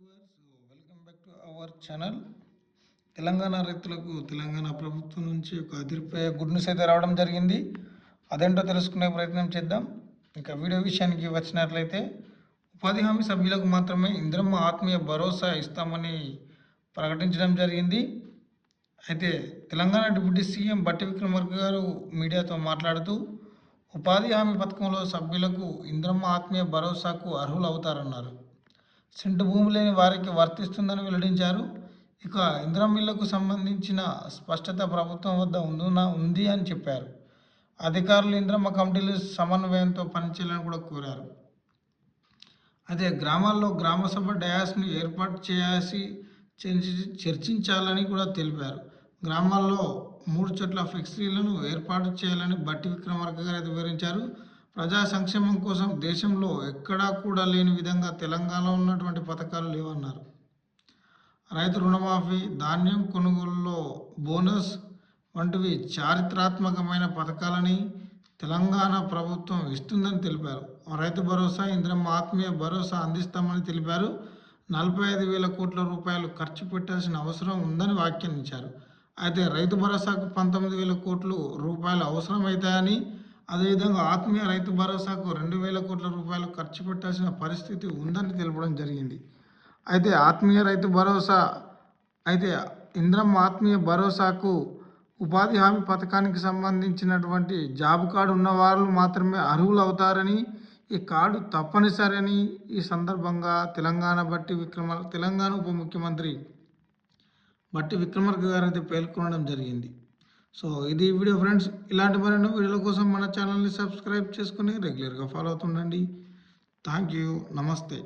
Welcome back to our channel. Telangana రైతులకు తెలంగాణ ప్రభుత్వం నుంచి ఒక అదిరిపోయే గుడ్ న్యూస్ అయితే రావడం జరిగింది. అదేంటో తెలుసుకునే ప్రయత్నం చేద్దాం. ఇంకా వీడియో విషయానికి వచ్చినట్లయితే ఉపాధి హామీ సభ్యులకు మాత్రమే ఇంద్రమ్మ ఆత్మీయ భరోసా ఇస్తామని ప్రకటించడం జరిగింది. అయితే తెలంగాణ డిప్యూటీ సీఎం బట్టి విక్రమార్క గారు మీడియాతో మాట్లాడుతూ ఉపాధి హామీ పథకంలో సభ్యులకు ఇంద్రమ్మ ఆత్మీయ భరోసాకు అర్హులు అవుతారన్నారు. సెంటు భూమి లేని వారికి వర్తిస్తుందని వెల్లడించారు. ఇక ఇంద్రమ్మ ఇళ్లకు సంబంధించిన స్పష్టత ప్రభుత్వం వద్ద ఉంది అని చెప్పారు. అధికారులు ఇంద్రమ్మ కమిటీలు సమన్వయంతో పనిచేయాలని కూడా కోరారు. అదే గ్రామాల్లో గ్రామసభ డయాస్ను ఏర్పాటు చర్చించాలని కూడా తెలిపారు. గ్రామాల్లో 3 చోట్ల ఫ్లెక్సీలను ఏర్పాటు చేయాలని బట్టి విక్రమార్క గారు వివరించారు. ప్రజా సంక్షేమం కోసం దేశంలో ఎక్కడా కూడా లేని విధంగా తెలంగాణలో ఉన్నటువంటి పథకాలు లేవన్నారు. రైతు రుణమాఫీ, ధాన్యం కొనుగోలులో బోనస్ వంటివి చారిత్రాత్మకమైన పథకాలని తెలంగాణ ప్రభుత్వం ఇస్తుందని తెలిపారు. రైతు భరోసా, ఇంద్రమ్మ ఆత్మీయ భరోసా అందిస్తామని తెలిపారు. 45,000 కోట్ల రూపాయలు ఖర్చు పెట్టాల్సిన అవసరం ఉందని వ్యాఖ్యానించారు. అయితే రైతు భరోసాకు 19,000 కోట్ల రూపాయలు అవసరమవుతాయని, అదేవిధంగా ఆత్మీయ రైతు భరోసాకు 2,000 కోట్ల రూపాయలు ఖర్చు పెట్టాల్సిన పరిస్థితి ఉందని తెలపడం జరిగింది. అయితే ఇంద్రమ్మ ఆత్మీయ భరోసాకు ఉపాధి హామీ పథకానికి సంబంధించినటువంటి జాబ్ కార్డు ఉన్న వారు మాత్రమే అర్హులు అవుతారని, ఈ కార్డు తప్పనిసరి అని ఈ సందర్భంగా తెలంగాణ ఉప ముఖ్యమంత్రి బట్టి విక్రమార్క గారు అయితే పేర్కొనడం జరిగింది. సో ఇది వీడియో ఫ్రెండ్స్. ఇలాంటి మరిన్ని వీడియోల కోసం మన ఛానల్ని సబ్స్క్రైబ్ చేసుకుని రెగ్యులర్గా ఫాలో అవుతుండండి. Thank you. నమస్తే.